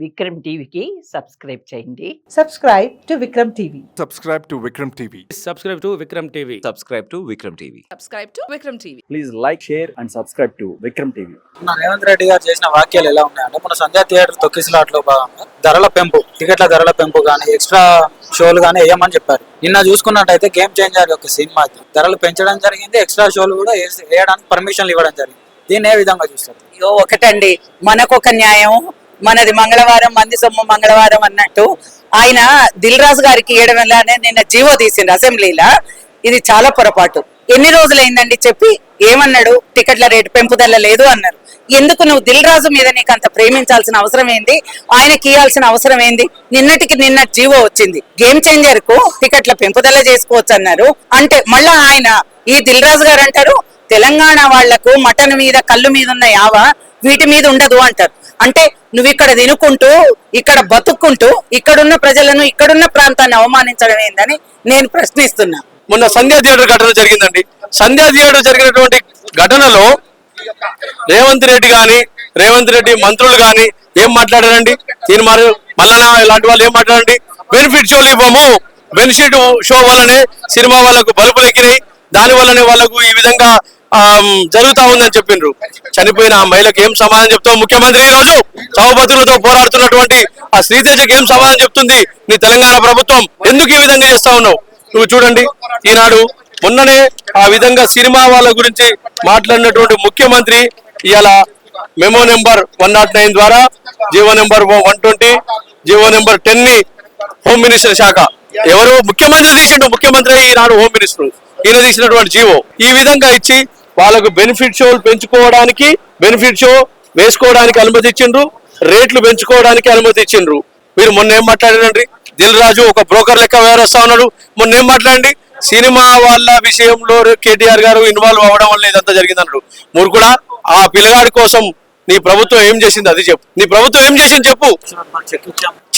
విక్రమ్ టీవీకి సబ్స్క్రైబ్ చేయండి. Subscribe to Vikram TV. Subscribe to Vikram TV. Subscribe to Vikram TV. Subscribe to Vikram TV. Subscribe to Vikram TV. Please like share and subscribe to Vikram TV. మన రేవంత్ రెడ్డి గారు చేసిన వాక్యాలు ఎలా ఉన్నాయంటే మన సంధ్యా theatre తొక్కిసలాట్లో భాగంగా ధరల పెంపు, టికెట్ల ధరల పెంపు కానీ ఎక్స్ట్రా షోలు కానీ వేయమని చెప్పారు. నిన్న చూసుకున్నట్టయితే గేమ్ చేంజర్ యొక్క సినిమాకి ధరలు పెంచడం జరిగింది, ఎక్స్ట్రా షోలు కూడా వేయడానికి పర్మిషన్లు ఇవ్వడం జరిగింది. దీన్ని ఏ విధంగా చూస్తారు? ఒకటండి, మనకొక న్యాయం, మనది మంగళవారం మంది సొమ్ము మంగళవారం అన్నట్టు ఆయన దిల్ రాజు గారికి ఇవ్వడం వల్లనే నిన్న జీవో తీసిండు అసెంబ్లీలో. ఇది చాలా పొరపాటు. ఎన్ని రోజులైందండి చెప్పి ఏమన్నాడు? టికెట్ల రేటు పెంపుదల లేదు అన్నారు. ఎందుకు నువ్వు దిల్ రాజు మీద నీకు అంత ప్రేమించాల్సిన అవసరం ఏంది? ఆయనకి ఇవ్వాల్సిన అవసరం ఏంది? నిన్నటికి నిన్న జీవో వచ్చింది, గేమ్ చేంజర్ కు టికెట్ల పెంపుదల చేసుకోవచ్చు అన్నారు. అంటే మళ్ళా ఆయన ఈ దిల్ రాజు గారు అంటారు తెలంగాణ వాళ్లకు మటన్ మీద కళ్ళు మీద ఉన్న యావ వీటి మీద ఉండదు అంటారు. అంటే నువ్వు ఇక్కడ తినుకుంటూ ఇక్కడ బతుక్కుంటూ ఇక్కడున్న ప్రజలను ఇక్కడున్న ప్రాంతాన్ని అవమానించడం ఏందని నేను ప్రశ్నిస్తున్నా. మొన్న సంధ్యా థియేటర్ ఘటన జరిగిందండి. సంధ్యా థియేటర్ జరిగినటువంటి ఘటనలో రేవంత్ రెడ్డి మంత్రులు గాని ఏం మాట్లాడారండి? తీర్మానం మల్లన్న ఇలాంటి వాళ్ళు ఏం మాట్లాడండి? బెనిఫిట్ షోలు ఇవ్వము, బెనిఫిట్ షో వల్లనే సినిమా వాళ్ళకు బల్బులు ఎక్కినాయి, దాని వల్లనే వాళ్ళకు ఈ విధంగా జరుగుతా ఉందని చెప్పిండ్రు. చనిపోయిన ఆ మహిళకు ఏం సమాధానం చెప్తావు? ముఖ్యమంత్రి ఈ రోజు చౌబతులతో పోరాడుతున్నటువంటి ఆ శ్రీతేజకి ఏం సమాధానం చెప్తుంది నీ తెలంగాణ ప్రభుత్వం? ఎందుకు ఈ విధంగా చేస్తా ఉన్నావు? నువ్వు చూడండి, ఈనాడు మొన్ననే ఆ విధంగా సినిమా వాళ్ళ గురించి మాట్లాడినటువంటి ముఖ్యమంత్రి ఇవాళ మెమో నెంబర్ 109 ద్వారా జీవో నెంబర్ 120, జీవో నెంబర్ 10 ని హోమ్ మినిస్టర్ శాఖ ఎవరు ముఖ్యమంత్రి తీసిండు? ముఖ్యమంత్రి ఈనాడు హోమ్ మినిస్టర్ ఈయన తీసినటువంటి జీవో ఈ విధంగా ఇచ్చి వాళ్ళకు బెనిఫిట్ షోలు పెంచుకోవడానికి, బెనిఫిట్ షో వేసుకోవడానికి అనుమతి ఇచ్చిండ్రు, రేట్లు పెంచుకోవడానికి అనుమతి ఇచ్చిండ్రు. మీరు మొన్న ఏం మాట్లాడారండి? దిల్ రాజు ఒక బ్రోకర్ లెక్క వ్యవహరిస్తా ఉన్నాడు. మొన్న ఏం మాట్లాడండి? సినిమా వాళ్ళ విషయంలో కేటీఆర్ గారు ఇన్వాల్వ్ అవ్వడం వల్ల ఇదంతా జరిగిందన్నాడు. మూర్ఖుడా, ఆ పిల్లగాడి కోసం నీ ప్రభుత్వం ఏం చేసింది అది చెప్పు. నీ ప్రభుత్వం ఏం చేసింది చెప్పు.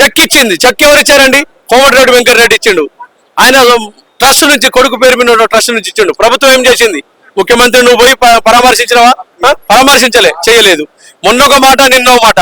చెక్ ఇచ్చింది. చెక్ ఎవరు ఇచ్చారండి? కోమటిరెడ్డి వెంకటరెడ్డి ఇచ్చిండు. ఆయన ట్రస్ట్ నుంచి, కొడుకు పేరు మీద ట్రస్ట్ నుంచి ఇచ్చిండు. ప్రభుత్వం ఏం చేసింది? ముఖ్యమంత్రి నువ్వు పోయి పరామర్శించినవా? పరామర్శించలే, చేయలేదు. మొన్నొక మాట నిన్నో మాట.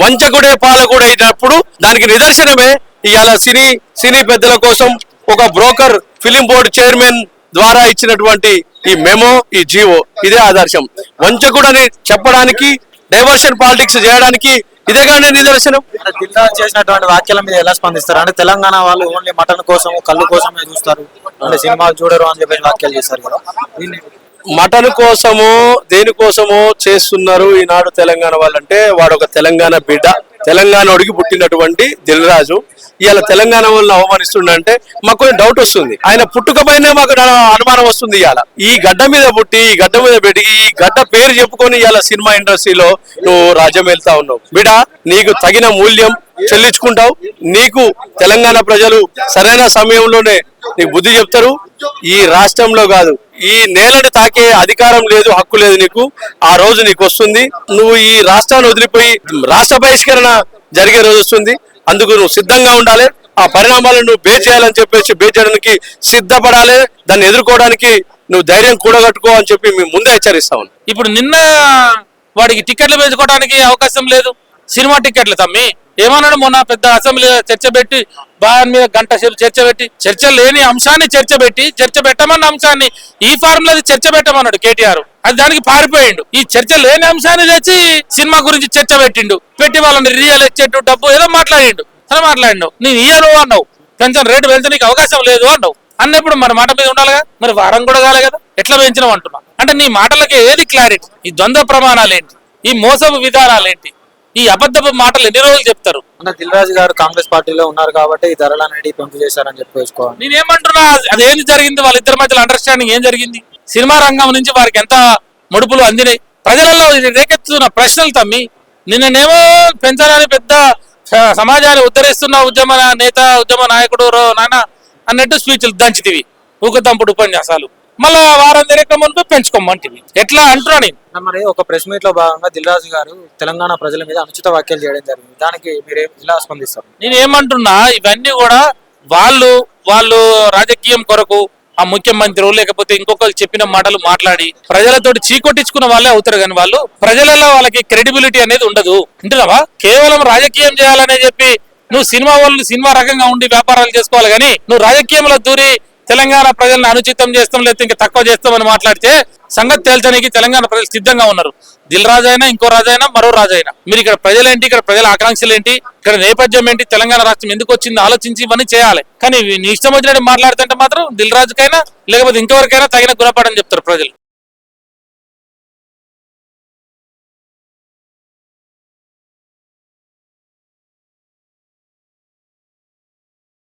వంచకుడే పాలకుడు అయినప్పుడు దానికి నిదర్శనమే ఇవాళ సినీ పెద్దల కోసం ఒక బ్రోకర్ ఫిలిం బోర్డు చైర్మన్ ద్వారా ఇచ్చినటువంటి ఈ మెమో, ఈ జీవో ఇదే ఆదర్శం. వంచకుడని చెప్పడానికి, డైవర్షన్ పాలిటిక్స్ చేయడానికి ఇదేగానే నిదర్శనం. దిల్ రాజు చేసినటువంటి వాక్యాల మీద ఎలా స్పందిస్తారు? అంటే తెలంగాణ వాళ్ళు ఓన్లీ మటన్ కోసం, కళ్ళు కోసమే చూస్తారు, అంటే సినిమాలు చూడరు అని చెప్పి వాక్యాలు చేస్తారు కదా. మటన్ కోసమో దేనికోసమో చేస్తున్నారు ఈనాడు తెలంగాణ వాళ్ళంటే. వాడు ఒక తెలంగాణ బిడ్డ, తెలంగాణోడికి పుట్టినటువంటి దిల్ రాజు ఇవాళ తెలంగాణ వాళ్ళని అవమానిస్తుండే మాకు కొంచెం డౌట్ వస్తుంది. ఆయన పుట్టుకపోయినా మాకు అనుమానం వస్తుంది. ఇవాళ ఈ గడ్డ మీద పుట్టి, ఈ గడ్డ మీద పెట్టి, ఈ గడ్డ పేరు చెప్పుకొని ఇవాళ సినిమా ఇండస్ట్రీలో నువ్వు రాజ్యం వెళ్తా ఉన్నావు. బిడ్డ, నీకు తగిన మూల్యం చెల్లించుకుంటావు. నీకు తెలంగాణ ప్రజలు సరైన సమయంలోనే నీకు బుద్ధి చెప్తారు. ఈ రాష్ట్రంలో కాదు, ఈ నేలని తాకే అధికారం లేదు, హక్కు లేదు నీకు. ఆ రోజు నీకు వస్తుంది. నువ్వు ఈ రాష్ట్రాన్ని వదిలిపోయి రాష్ట్ర బహిష్కరణ జరిగే రోజు వస్తుంది. అందుకు నువ్వు సిద్ధంగా ఉండాలి. ఆ పరిణామాలను నువ్వు బేస్ చేయాలని చెప్పేసి బేస్ చేయడానికి సిద్ధపడాలి. దాన్ని ఎదుర్కోవడానికి నువ్వు ధైర్యం కూడగట్టుకో అని చెప్పి మేము ముందే హెచ్చరిస్తా ఉన్నాం. ఇప్పుడు నిన్న వాడికి టికెట్లు పెంచుకోవడానికి అవకాశం లేదు. సినిమా టికెట్లు తమ్మి ఏమన్నాడు? మొన్న పెద్ద అసెంబ్లీ చర్చ పెట్టి దాని మీద గంట సేపు చర్చ పెట్టి, చర్చ లేని అంశాన్ని చర్చ పెట్టమన్న అంశాన్ని ఈ ఫార్ములా చర్చ పెట్టమన్నాడు కేటీఆర్. అది దానికి పారిపోయిండు. ఈ చర్చ లేని అంశాన్ని తెచ్చి సినిమా గురించి చర్చ పెట్టి వాళ్ళని రియల్ ఎస్టేట్ డబ్బు ఏదో మాట్లాడిండు. నేను ఇయ్యను అన్నావు, పెన్షన్ రేటు పెంచడానికి అవకాశం లేదు అన్నావు. అన్నప్పుడు మరి మాట మీద ఉండాలిగా, మరి వారం కూడా కాలే కదా, ఎట్లా పెంచినావు అంటున్నా. అంటే నీ మాటలకి ఏది క్లారిటీ? ఈ ద్వంద్వ ప్రమాణాలు ఏంటి? ఈ మోసపు విధానాలు ఏంటి? ఈ అబద్ధపు మాటలు ఎన్ని రోజులు చెప్తారు? దిల్ రాజు గారు కాంగ్రెస్ పార్టీలో ఉన్నారు కాబట్టి ఈ ధరలు అనేది పెంపు చేశారని చెప్పేసుకోవాలి. నేనేమంటున్నా, అదేంది జరిగింది? వాళ్ళిద్దరి మధ్యలో అండర్స్టాండింగ్ ఏం జరిగింది? సినిమా రంగం నుంచి వారికి ఎంత ముడుపులు అందినాయి? ప్రజలలో రేకెత్తుతున్న ప్రశ్నలు తమ్మి. నిన్ననేమో పెంచాలని పెద్ద సమాజాన్ని ఉద్ధరిస్తున్న ఉద్యమ నేత, ఉద్యమ నాయకుడు నాన్న అన్నట్టు స్పీచ్లు దంచితివి, ఊకదంపుడు ఉపన్యాసాలు. మళ్ళా వారం తిరగక ముందు పెంచుకోమంటివి. ఎట్లా అంటున్నా నేను. మరి ఒక ప్రెస్ మీట్ లో భాగంగా దిల్ రాజు గారు తెలంగాణ ప్రజల మీద అనుచిత వ్యాఖ్యలు చేయడం జరిగింది. దానికి మీరు ఎలా స్పందిస్తారు? నేను ఏమంటున్నా, ఇవన్నీ కూడా వాళ్ళు రాజకీయం కొరకు, ఆ ముఖ్యమంత్రి లేకపోతే ఇంకొకరు చెప్పిన మాటలు మాట్లాడి ప్రజలతోటి చీకొట్టించుకున్న వాళ్ళే అవుతారు, కానీ వాళ్ళు ప్రజలలో వాళ్ళకి క్రెడిబిలిటీ అనేది ఉండదు. వింటున్నావా? కేవలం రాజకీయం చేయాలనే చెప్పి నువ్వు సినిమా వాళ్ళు సినిమా రకంగా ఉండి వ్యాపారాలు చేసుకోవాలి, కానీ నువ్వు రాజకీయంలో దూరి తెలంగాణ ప్రజలను అనుచితం చేస్తాం లేకపోతే ఇంకా తక్కువ చేస్తామని మాట్లాడితే సంగతి తేల్చడానికి తెలంగాణ ప్రజలు సిద్ధంగా ఉన్నారు. దిల్ రాజు అయినా ఇంకో రాజు అయినా మరో రాజు అయినా. మీరు ఇక్కడ ప్రజలేంటి, ఇక్కడ ప్రజల ఆకాంక్షలు ఏంటి, ఇక్కడ నేపథ్యం ఏంటి, తెలంగాణ రాష్ట్రం ఎందుకు వచ్చింది ఆలోచించి ఇవన్నీ చేయాలి. కానీ నీ ఇష్టం వచ్చినట్టు మాట్లాడుతుంటే మాత్రం దిల్ రాజుకైనా లేకపోతే ఇంకెవరికైనా తగిన గుణపాఠం చెప్తారు ప్రజలు.